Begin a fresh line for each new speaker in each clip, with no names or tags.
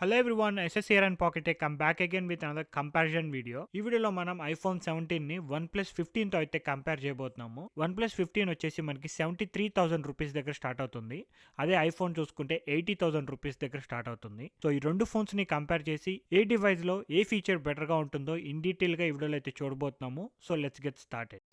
Hello everyone, SS here and Pocket Tech. I'm back again with another comparison video. ఈ వీడియోలో మనం iPhone 17 ని OnePlus 15 తో అయితే కంపేర్ చేయబోతున్నాము. OnePlus 15 వచ్చేసి మనకి 73,000 రూపీస్ దగ్గర స్టార్ట్ అవుతుంది. అదే ఐఫోన్ చూసుకుంటే 80,000 రూపీస్ దగ్గర స్టార్ట్ అవుతుంది. సో ఈ రెండు ఫోన్స్ ని కంపేర్ చేసి ఏ డివైస్ లో ఏ ఫీచర్ బెటర్ గా ఉంటుందో ఇన్ డీటెయిల్ గా ఈ వీడియోలో అయితే చూడబోతున్నాము. So let's get started.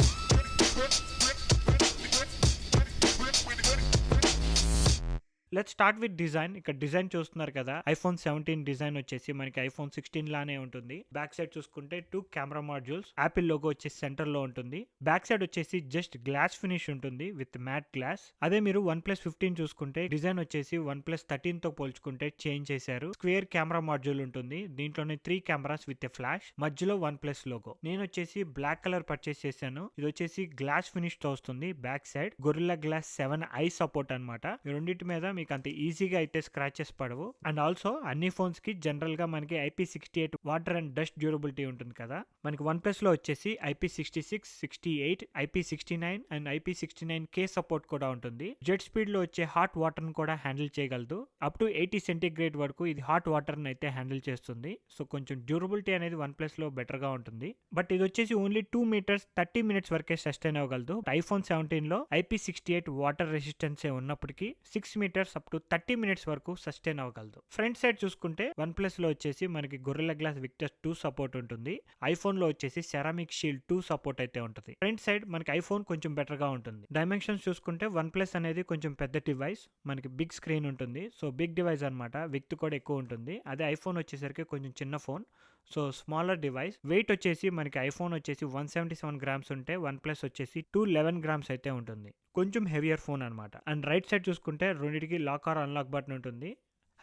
Let's start with design. ఇక్కడ డిజైన్ చూస్తున్నారు కదా, ఐఫోన్ 17 డిజైన్ వచ్చేసి మనకి ఐఫోన్ 16 లానే ఉంటుంది. బ్యాక్ సైడ్ చూసుకుంటే 2 కెమెరా మాడ్యూల్స్, యాపిల్ లోగో వచ్చేసి సెంటర్ లో ఉంటుంది. బ్యాక్ సైడ్ వచ్చేసి జస్ట్ గ్లాస్ ఫినిష్ ఉంటుంది విత్ మ్యాట్ గ్లాస్. అదే మీరు OnePlus 15 చూసుకుంటే డిజైన్ వచ్చేసి OnePlus 13 తో పోల్చుకుంటే చేంజ్ చేశారు. స్క్వేర్ కెమెరా మాడ్యూల్ ఉంటుంది, దీంట్లోనే 3 కెమెరాస్ విత్ ఫ్లాష్, మధ్యలో OnePlus లోగో. నేను వచ్చేసి బ్లాక్ కలర్ పర్చేస్ చేశాను. ఇది వచ్చేసి గ్లాస్ ఫినిష్ తో వస్తుంది. Back side Gorilla Glass 7 I support అనమాట. ఈ రెండింటి మీద మీకు అంత ఈజీగా అయితే స్క్రాచెస్ పడవు. అండ్ ఆల్సో అన్ని ఫోన్స్ కి జనరల్ గా మనకి IP68 water and dust durability ఉంటుంది కదా. మనకి OnePlus లో వచ్చేసి IP66, 68, IP69 and IP69K support కూడా ఉంటుంది. జెట్ స్పీడ్ లో వచ్చే హాట్ వాటర్ ని కూడా హ్యాండిల్ చేయగలదు. అప్ టు 80 సెంటీగ్రేడ్ వరకు ఇది హాట్ వాటర్ ని అయితే హ్యాండిల్ చేస్తుంది. సో కొంచెం డ్యూరబిలిటీ అనేది OnePlus లో బెటర్ గా ఉంటుంది. బట్ ఇది వచ్చేసి ఓన్లీ 2 మీటర్స్ 30 మినిట్స్ వరకే సస్టైన్ అవ్వగలదు. ఐఫోన్ 17 లో IP68 వాటర్ రెసిస్టెన్స్ ఉన్నప్పటికీ 6 మీటర్స్ అప్ టు 30 మినిట్స్ వరకు సస్టైన్ అవ్వగలదు. ఫ్రంట్ సైడ్ చూసుకుంటే OnePlus లో వచ్చేసి మనకి గొరిల్లా గ్లాస్ విక్టస్ 2 సపోర్ట్ ఉంటుంది. ఐఫోన్ లో వచ్చేసి సెరామిక్ షీల్డ్ 2 సపోర్ట్ అయితే ఉంటుంది. ఫ్రంట్ సైడ్ మనకి ఐఫోన్ కొంచెం బెటర్ గా ఉంటుంది. డైమెన్షన్స్ చూసుకుంటే OnePlus అనేది కొంచెం పెద్ద డివైస్, మనకి బిగ్ స్క్రీన్ ఉంటుంది. సో బిగ్ డివైస్ అనమాట, విత్ కూడా ఎక్కువ ఉంటుంది. అదే ఐఫోన్ వచ్చేసరికి కొంచెం చిన్న phone, so smaller device. Weight వచ్చేసి మనకి ఐఫోన్ వచ్చేసి 177 గ్రామ్స్ ఉంటే OnePlus వచ్చేసి 211 గ్రామ్స్ అయితే ఉంటుంది. కొంచెం హెవియర్ ఫోన్ అనమాట. అండ్ రైట్ సైడ్ చూసుకుంటే రెండింటికి లాక్ ఆర్ అన్లాక్ బటన్ ఉంటుంది.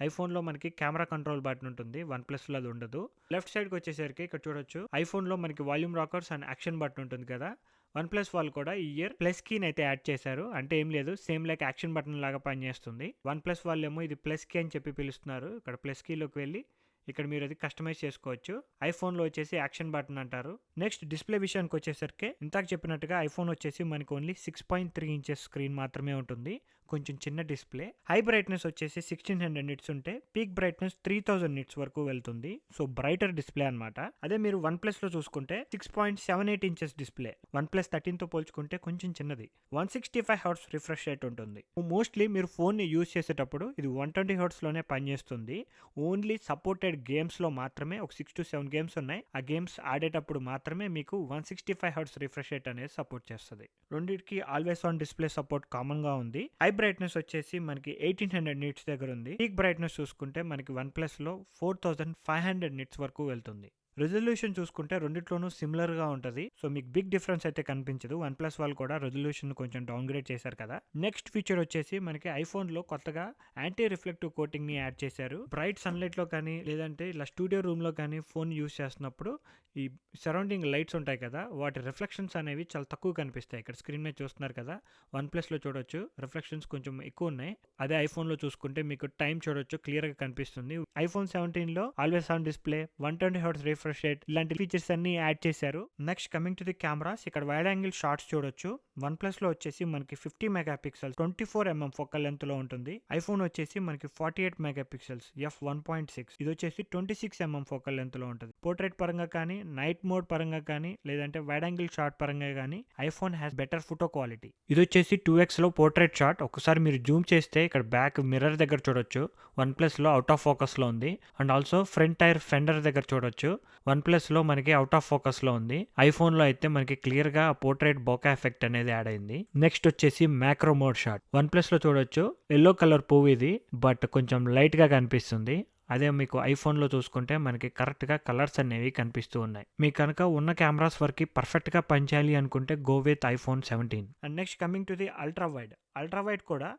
ఐఫోన్లో మనకి కెమెరా కంట్రోల్ బటన్ ఉంటుంది, OnePlusలో అది ఉండదు. లెఫ్ట్ సైడ్కి వచ్చేసరికి ఇక్కడ చూడొచ్చు, ఐఫోన్లో మనకి volume rockers and action button ఉంటుంది కదా. OnePlus వాళ్ళు కూడా ఈ ఇయర్ ప్లస్ కీని అయితే యాడ్ చేశారు. అంటే ఏం లేదు, సేమ్ లైక్ యాక్షన్ బటన్ లాగా పనిచేస్తుంది. OnePlus వాళ్ళు ఏమో ఇది ప్లస్ కీ అని చెప్పి పిలుస్తున్నారు. ఇక్కడ ప్లస్ కీలోకి వెళ్ళి ఇక్కడ మీరు అది కస్టమైజ్ చేసుకోవచ్చు. ఐఫోన్లో వచ్చేసి యాక్షన్ బటన్ అంటారు. నెక్స్ట్ డిస్ప్లే విషయానికి వచ్చేసరికి ఇందాక చెప్పినట్టుగా ఐఫోన్ వచ్చేసి మనకి ఓన్లీ 6.3 ఇంచెస్ స్క్రీన్ మాత్రమే ఉంటుంది, కొంచెం చిన్న డిస్ప్లే. హై బ్రైట్నెస్ వచ్చేసి 1600 నిట్స్ ఉంటే పీక్ బ్రైట్నెస్ 3000 నిట్స్ వరకు వెళ్తుంది. సో బ్రైటర్ డిస్ప్లే అనమాట. అదే మీరు OnePlus లో చూసుకుంటే 6.78 ఇంచెస్ డిస్ప్లే. OnePlus 13 తో పోల్చుకుంటే కొంచెం చిన్నది. 165 హెర్ట్జ్ రిఫ్రెష్ రేట్ ఉంటుంది. మోస్ట్లీ మీరు ఫోన్ ని యూజ్ చేసేటప్పుడు ఇది 120 హెర్ట్జ్ లోనే పనిచేస్తుంది. ఓన్లీ సపోర్టెడ్ గేమ్స్ లో మాత్రమే ఒక 6 to 7 గేమ్స్ ఉన్నాయి. ఆ గేమ్స్ ఆడేటప్పుడు మాత్రమే మీకు 165 హెర్ట్జ్ రిఫ్రెష్ రేట్ అనేది సపోర్ట్ చేస్తుంది. రెండింటికి always on display support common గా ఉంది. హై బ్రైట్నెస్ వచ్చేసి మనకి 1800 నిట్స్ దగ్గర ఉంది. పీక్ బ్రైట్నెస్ చూసుకుంటే మనకి OnePlus లో 4500 నిట్స్ వరకు వెళ్తుంది. రెజల్యూషన్ చూసుకుంటే రెండిట్లోనూ సిమిలర్ గా ఉంటుంది. సో మీకు బిగ్ డిఫరెన్స్ అయితే కనిపించదు. OnePlus వాళ్ళు కూడా రెజల్యూషన్ కొంచెం డౌన్ గ్రేడ్ చేశారు కదా. నెక్స్ట్ ఫీచర్ వచ్చేసి మనకి ఐఫోన్ లో కొత్తగా యాంటీ రిఫ్లెక్టివ్ కోటింగ్ ని యాడ్ చేశారు. బ్రైట్ సన్లైట్ లో కానీ లేదంటే ఇలా స్టూడియో రూమ్ లో కానీ ఫోన్ యూజ్ చేస్తున్నప్పుడు ఈ సరౌండింగ్ లైట్స్ ఉంటాయి కదా, వాటి రిఫ్లెక్షన్స్ అనేవి చాలా తక్కువ కనిపిస్తాయి. ఇక్కడ స్క్రీన్ మీద చూస్తున్నారు కదా, OnePlus లో చూడొచ్చు రిఫ్లెక్షన్స్ కొంచెం ఎక్కువ ఉన్నాయి. అదే ఐఫోన్ లో చూసుకుంటే మీకు టైం చూడొచ్చు, క్లియర్ గా కనిపిస్తుంది. ఐఫోన్ 17 లో always on display, 120 hertz refresh rate ఇలాంటి ఫీచర్స్ అన్ని యాడ్ చేశారు. Next coming to the cameras, ఇక్కడ వైడ్ యాంగిల్ షాట్స్ చూడొచ్చు. OnePlus లో వచ్చేసి మనకి 50 mega pixels 24mm focal length లో ఉంటుంది. ఐఫోన్ వచ్చేసి మనకి 48 మెగా పిక్సెల్స్ f1.6, ఇది వచ్చేసి 26mm ఫోకల్ లెంత్ లో ఉంటుంది. పోర్ట్రేట్ పరంగా కానీ, నైట్ మోడ్ పరంగా కానీ, లేదంటే వైడ్ యాంగిల్ షాట్ పరంగా కానీ iPhone has better photo quality. ఇది వచ్చేసి 2x లో పోర్ట్రేట్ షాట్. ఒకసారి మీరు జూమ్ చేస్తే ఇక్కడ బ్యాక్ మిర్రర్ దగ్గర చూడొచ్చు, OnePlus లో అవుట్ ఆఫ్ ఫోకస్ లో ఉంది. And also front tyre fender దగ్గర చూడొచ్చు, OnePlus లో మనకి అవుట్ ఆఫ్ ఫోకస్ లో ఉంది. ఐఫోన్ లో అయితే మనకి క్లియర్ గా పోర్ట్రేట్ బోకా ఎఫెక్ట్ అనేది యాడ్ అయింది. నెక్స్ట్ వచ్చేసి మ్యాక్రో మోడ్ షాట్. OnePlus లో చూడొచ్చు, ఎల్లో కలర్ పువ్వు ఇది, బట్ కొంచెం లైట్ గా కనిపిస్తుంది. అదే మీకు ఐఫోన్లో చూసుకుంటే మనకి కరెక్ట్గా కలర్స్ అనేవి కనిపిస్తూ ఉన్నాయి. మీకు కనుక ఉన్న కెమెరాస్ వరకు పర్ఫెక్ట్గా పనిచేయాలి అనుకుంటే go with iPhone 17. And next coming to the ultra wide కూడా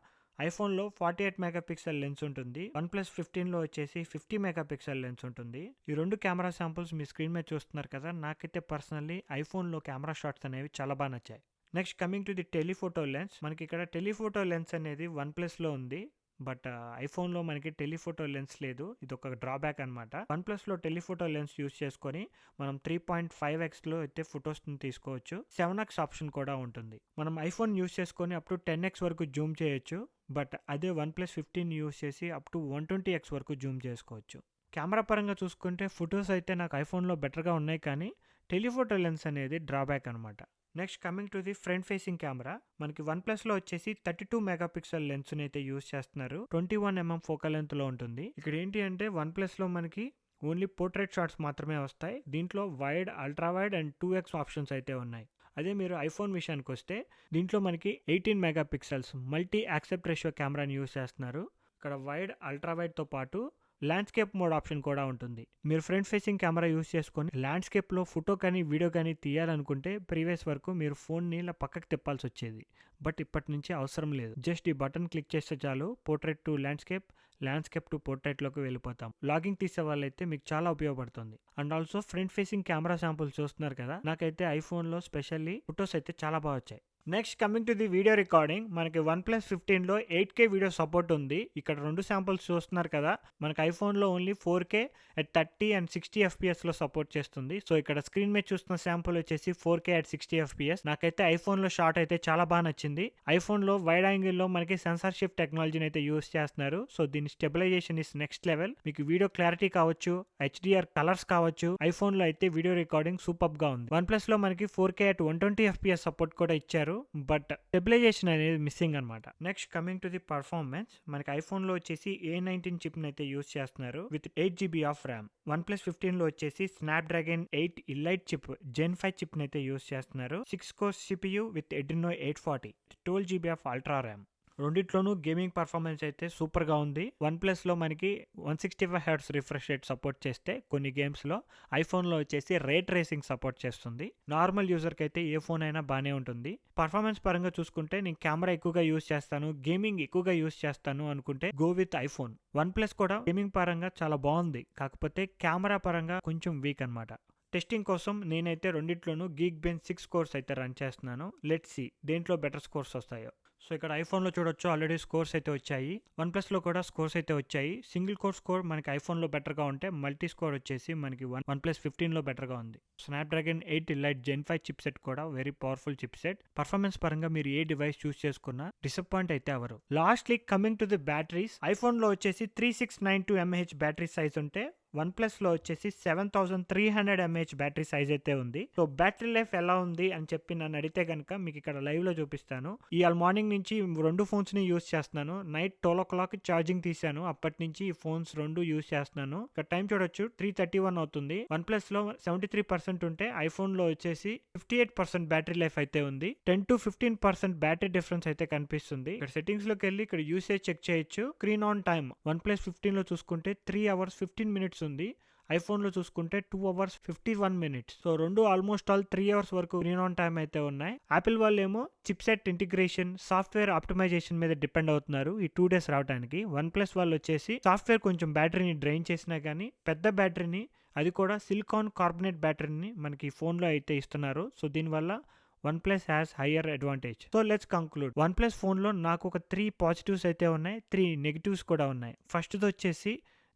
ఐఫోన్లో 48 మెగాపిక్సెల్ లెన్స్ ఉంటుంది. OnePlus 15లో వచ్చేసి 50 మెగాపిక్సెల్ లెన్స్ ఉంటుంది. ఈ రెండు కెమెరా శాంపుల్స్ మీ స్క్రీన్ మీద చూస్తున్నారు కదా. నాకైతే పర్సనల్లీ ఐఫోన్లో కెమెరా షాట్స్ అనేవి చాలా బాగా నచ్చాయి. Next coming to the telephoto lens, మనకి ఇక్కడ టెలిఫోటో లెన్స్ అనేది OnePlusలో ఉంది. బట్ ఐఫోన్లో మనకి టెలిఫోటో లెన్స్ లేదు, ఇది ఒక డ్రాబ్యాక్ అనమాట. OnePlusలో టెలిఫోటో లెన్స్ యూస్ చేసుకొని మనం 3.5x అయితే ఫొటోస్ని తీసుకోవచ్చు. 7x ఆప్షన్ కూడా ఉంటుంది. మనం ఐఫోన్ యూస్ చేసుకొని అప్ టు 10x వరకు జూమ్ చేయొచ్చు. బట్ అదే OnePlus 15 యూస్ చేసి అప్ టు 120x వరకు జూమ్ చేసుకోవచ్చు. కెమెరా పరంగా చూసుకుంటే ఫొటోస్ అయితే నాకు ఐఫోన్లో బెటర్గా ఉన్నాయి, కానీ టెలిఫోటో లెన్స్ అనేది డ్రాబ్యాక్ అనమాట. Next coming to the front facing camera, మనకి వన్ ప్లస్లో వచ్చేసి 32 మెగాపిక్సెల్ లెన్స్ని అయితే యూస్ చేస్తున్నారు. 21mm ఫోకల్ లెంత్లో ఉంటుంది. ఇక్కడ ఏంటి అంటే వన్ ప్లస్లో మనకి ఓన్లీ పోర్ట్రేట్ షాట్స్ మాత్రమే వస్తాయి. దీంట్లో wide, ultra wide and 2x options అయితే ఉన్నాయి. అదే మీరు ఐఫోన్ విషయానికి వస్తే దీంట్లో మనకి 18 మెగాపిక్సెల్స్ మల్టీ యాక్సెప్ట్ రేషియో కెమెరాని యూస్ చేస్తున్నారు. ఇక్కడ వైడ్, అల్ట్రా వైడ్తో పాటు ల్యాండ్స్కేప్ మోడ్ ఆప్షన్ కూడా ఉంటుంది. మీరు ఫ్రంట్ ఫేసింగ్ కెమెరా యూస్ చేసుకొని ల్యాండ్స్కేప్లో ఫోటో కానీ వీడియో కానీ తీయాలనుకుంటే ప్రీవియస్ వరకు మీరు ఫోన్ని ఇలా పక్కకు తిప్పాల్సి వచ్చేది. బట్ ఇప్పటి నుంచి అవసరం లేదు. జస్ట్ ఈ బటన్ క్లిక్ చేస్తే చాలు portrait to landscape, landscape to పోర్ట్రేట్లోకి వెళ్ళిపోతాం. లాగింగ్ తీసే వాళ్ళైతే మీకు చాలా ఉపయోగపడుతుంది. And also front facing camera sample చూస్తున్నారు కదా, నాకైతే ఐఫోన్లో స్పెషల్లీ ఫొటోస్ అయితే చాలా బాగా వచ్చాయి. Next coming to the video recording, మనకి OnePlus 15లో 8K వీడియో సపోర్ట్ ఉంది. ఇక్కడ 2 శాంపుల్స్ చూస్తున్నారు కదా, మనకి ఐఫోన్లో ఓన్లీ 4K at 30 and 60 FPSలో సపోర్ట్ చేస్తుంది. సో ఇక్కడ స్క్రీన్ మీద చూస్తున్న శాంపుల్ వచ్చేసి 4K at 60 FPS. నాకైతే ఐఫోన్లో షాట్ అయితే చాలా బాగా నచ్చింది. ఐఫోన్లో వైడ్ యాంగిల్లో మనకి సెన్సార్ షిఫ్ట్ టెక్నాలజీని అయితే యూస్ చేస్తున్నారు. సో దీని స్టెబిలైజేషన్ ఇస్ నెక్స్ట్ లెవెల్. మీకు వీడియో క్లారిటీ కావచ్చు, HDR కలర్స్ కావచ్చు, ఐఫోన్లో అయితే వీడియో రికార్డింగ్ సూపర్ గా ఉంది. OnePlusలో మనకి 4K at 120 FPS సపోర్ట్ కూడా ఇచ్చారు, బట్ స్టెబిలైజేషన్ అనేది మిస్సింగ్ అనమాట. Next coming to the performance, మనకి ఐఫోన్లో వచ్చేసి A19 చిప్ని అయితే యూస్ చేస్తున్నారు with 8GB of RAM. OnePlus 15లో వచ్చేసి స్నాప్డ్రాగన్ 8 ఎలైట్ చిప్ Gen 5 చిప్ని అయితే యూస్ చేస్తున్నారు. 6 core CPU with Adreno 840, 12GB ఆఫ్ అల్ట్రా ర్యామ్. రెండిట్లోనూ గేమింగ్ పర్ఫార్మెన్స్ అయితే సూపర్ గా ఉంది. వన్ ప్లస్ లో మనకి 165 Hz రిఫ్రెష్ రేట్ సపోర్ట్ చేస్తే కొన్ని గేమ్స్ లో, ఐఫోన్ లో వచ్చేసి రేట్ రేసింగ్ సపోర్ట్ చేస్తుంది. నార్మల్ యూజర్ కి అయితే ఏ ఫోన్ అయినా బానే ఉంటుంది. పర్ఫార్మెన్స్ పరంగా చూసుకుంటే నేను కెమెరా ఎక్కువగా యూస్ చేస్తాను, గేమింగ్ ఎక్కువగా యూస్ చేస్తాను అనుకుంటే go with iPhone. One plus కూడా గేమింగ్ పరంగా చాలా బాగుంది, కాకపోతే కెమెరా పరంగా కొంచెం వీక్ అనమాట. టెస్టింగ్ కోసం నేనైతే రెండిట్లోనూ Geekbench 6 కోర్స్ అయితే రన్ చేస్తున్నాను. లెట్స్ సీ దేంట్లో బెటర్ స్కోర్స్ వస్తాయో. సో ఇక్కడ ఐఫోన్లో చూడొచ్చు ఆల్రెడీ స్కోర్స్ అయితే వచ్చాయి, వన్ ప్లస్లో కూడా స్కోర్స్ అయితే వచ్చాయి. సింగిల్ కోర్ స్కోర్ మనకి ఐఫోన్లో బెటర్గా ఉంటే, మల్టీ స్కోర్ వచ్చేసి మనకి వన్ ప్లస్ 15లో బెటర్గా ఉంది. Snapdragon 8 elite Gen 5 chip set కూడా very powerful chip set. Performance పరంగా మీరు ఏ డివైస్ చూస్ చేసుకున్నా డిసప్పాయింట్ అయితే అవరు. లాస్ట్లీ కమింగ్ టు ది బ్యాటరీస్, ఐఫోన్లో వచ్చేసి 3692 mAh బ్యాటరీ సైజ్ ఉంటే వన్ ప్లస్లో వచ్చేసి 7300 mAh బ్యాటరీ సైజ్ అయితే ఉంది. సో బ్యాటరీ లైఫ్ ఎలా ఉంది అని చెప్పి నన్ను అడిగితే కనుక మీకు ఇక్కడ లైవ్లో చూపిస్తాను. ఇవాళ మార్నింగ్ నుంచి 2 ఫోన్స్ని యూస్ చేస్తున్నాను. నైట్ 12 o'clock ఛార్జింగ్ తీశాను, అప్పటి నుంచి ఈ ఫోన్స్ 2 యూస్ చేస్తున్నాను. ఇక్కడ టైం చూడొచ్చు 3:31 అవుతుంది. వన్ ప్లస్లో 73% ఉంటే ఐఫోన్లో వచ్చేసి 58% బ్యాటరీ లైఫ్ అయితే ఉంది. 10 to 15% బ్యాటరీ డిఫరెన్స్ అయితే కనిపిస్తుంది. ఇక్కడ సెట్టింగ్స్లోకి వెళ్ళి ఇక్కడ యూసేజ్ చెక్ చేయొచ్చు. Screen on time One Plus 15లో చూసుకుంటే 3 hours 15 minutes ఉంది. ఐఫోన్లో చూసుకుంటే 2 hours 51 minutes. సో రెండు ఆల్మోస్ట్ ఆల్ 3 hours వరకు స్క్రీన్ ఆన్ టైం అయితే ఉన్నాయి. యాపిల్ వాళ్ళు ఏమో చిప్సెట్ ఇంటిగ్రేషన్, సాఫ్ట్వేర్ ఆప్టిమైజేషన్ మీద డిపెండ్ అవుతున్నారు ఈ 2 days రావడానికి. వన్ ప్లస్ వాళ్ళు వచ్చేసి సాఫ్ట్వేర్ కొంచెం బ్యాటరీని డ్రైన్ చేసినా కానీ పెద్ద బ్యాటరీని, అది కూడా సిలికాన్ కార్బనేట్ బ్యాటరీని మనకి ఫోన్లో అయితే ఇస్తున్నారు. సో దీనివల్ల one plus has higher advantage. So let's conclude. One plus ఫోన్లో నాకు ఒక 3 పాజిటివ్స్ అయితే ఉన్నాయి, 3 నెగిటివ్స్ కూడా ఉన్నాయి. ఫస్ట్ది వచ్చేసి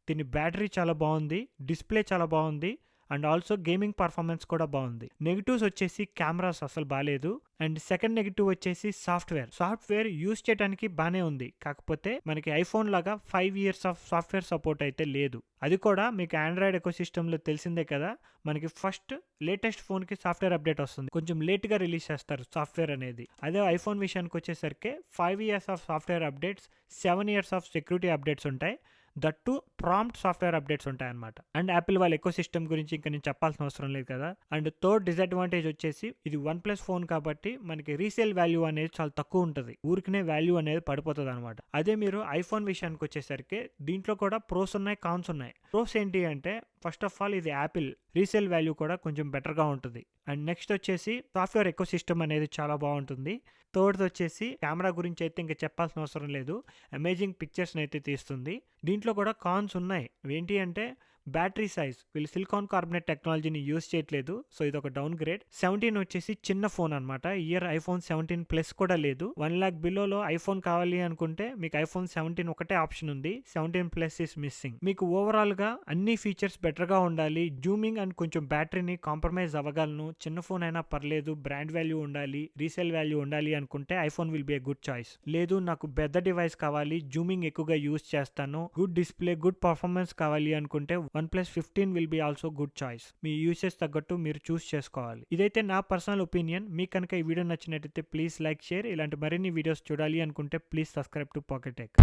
దీని బ్యాటరీ చాలా బాగుంది, డిస్ప్లే చాలా బాగుంది, అండ్ ఆల్సో గేమింగ్ పర్ఫార్మెన్స్ కూడా బాగుంది. నెగిటివ్స్ వచ్చేసి కెమెరాస్ అసలు బాగాలేదు, అండ్ సెకండ్ నెగిటివ్ వచ్చేసి సాఫ్ట్వేర్ యూస్ చేయడానికి బాగానే ఉంది, కాకపోతే మనకి ఐఫోన్ లాగా 5 years ఆఫ్ సాఫ్ట్వేర్ సపోర్ట్ అయితే లేదు. అది కూడా మీకు ఆండ్రాయిడ్ ఎకోసిస్టంలో తెలిసిందే కదా, మనకి ఫస్ట్ లేటెస్ట్ ఫోన్కి సాఫ్ట్వేర్ అప్డేట్ వస్తుంది, కొంచెం లేట్గా రిలీజ్ చేస్తారు సాఫ్ట్వేర్ అనేది. అదే ఐఫోన్ విషయానికి వచ్చేసరికి 5 years of software updates, 7 years of security updates ఉంటాయి. దట్టు ప్రాంప్ట్ సాఫ్ట్వేర్ అప్డేట్స్ ఉంటాయి అనమాట. అండ్ యాపిల్ వాళ్ళ ఎకో సిస్టమ్ గురించి ఇంకా నేను చెప్పాల్సిన అవసరం లేదు కదా. అండ్ థర్డ్ డిసడ్వాంటేజ్ వచ్చేసి ఇది వన్ ప్లస్ ఫోన్ కాబట్టి మనకి రీసేల్ వాల్యూ అనేది చాలా తక్కువ ఉంటుంది, ఊరికనే వాల్యూ అనేది పడిపోతుంది అనమాట. అదే మీరు ఐఫోన్ విషయానికి వచ్చేసరికి దీంట్లో కూడా ప్రోస్ ఉన్నాయి, కాన్స్ ఉన్నాయి. ప్రోస్ ఏంటి అంటే ఫస్ట్ ఆఫ్ ఆల్ ఇది యాపిల్ రీసేల్ వాల్యూ కూడా కొంచెం బెటర్గా ఉంటుంది. అండ్ నెక్స్ట్ వచ్చేసి సాఫ్ట్వేర్ ఎకో సిస్టమ్ అనేది చాలా బాగుంటుంది. థర్డ్ వచ్చేసి కెమెరా గురించి అయితే ఇంకా చెప్పాల్సిన అవసరం లేదు, అమేజింగ్ పిక్చర్స్ని అయితే తీస్తుంది. దీంట్లో కూడా కాన్స్ ఉన్నాయి. ఏంటి అంటే బ్యాటరీ సైజ్, వీళ్ళు సిలికాన్ కార్బనేట్ టెక్నాలజీని యూస్ చేయట్లేదు, సో ఇది ఒక డౌన్ గ్రేడ్. 17 వచ్చేసి చిన్న ఫోన్ అనమాట. ఇయర్ ఐఫోన్ 17 ప్లస్ కూడా లేదు. 1 lakh బిలోలో ఐఫోన్ కావాలి అనుకుంటే మీకు ఐఫోన్ 17 ఒకటే ఆప్షన్ ఉంది, 17 ప్లస్ ఇస్ మిస్సింగ్. మీకు ఓవరాల్ గా అన్ని ఫీచర్స్ బెటర్ గా ఉండాలి, జూమింగ్ అండ్ కొంచెం బ్యాటరీని కాంప్రమైజ్ అవ్వగలను, చిన్న ఫోన్ అయినా పర్లేదు, బ్రాండ్ వాల్యూ ఉండాలి, రీసేల్ వాల్యూ ఉండాలి అనుకుంటే iPhone will be a good choice. లేదు నాకు పెద్ద డివైస్ కావాలి, జూమింగ్ ఎక్కువగా యూస్ చేస్తాను, గుడ్ డిస్ప్లే, గుడ్ పర్ఫార్మెన్స్ కావాలి అనుకుంటే OnePlus 15 will be also good choice. Me usage తగ్గట్టు మీరు చూస్ చేసుకోవాలి. ఇదైతే నా పర్సనల్ ఒపీనియన్. మీకు కనుక ఈ వీడియో నచ్చినట్టయితే ప్లీజ్ లైక్, షేర్. ఇలాంటి మరిన్ని వీడియోస్ చూడాలి అనుకుంటే please subscribe to pocket tech.